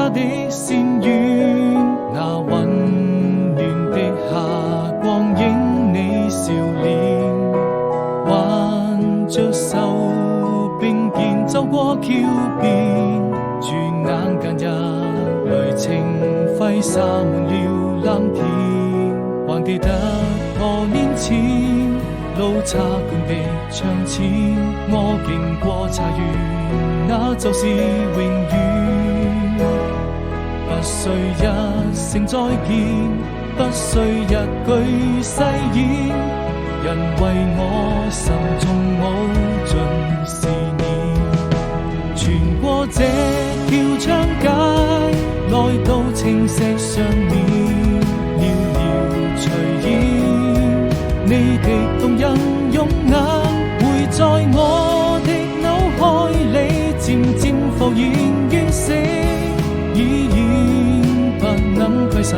他的仙怨，那混亂的霞光映你笑臉，挽着手並肩走過橋邊，轉眼間日淚情揮灑滿了藍天，還記得多年前路差館的窗前，我經過茶園，那就是永遠。不需一聲再見，不需一句誓言，因為我心中無盡思念。穿過這條長街，來到青石上面，遙遙隨煙，你的動人容顏會在我的腦海裡漸漸浮現，完成已然不能攜手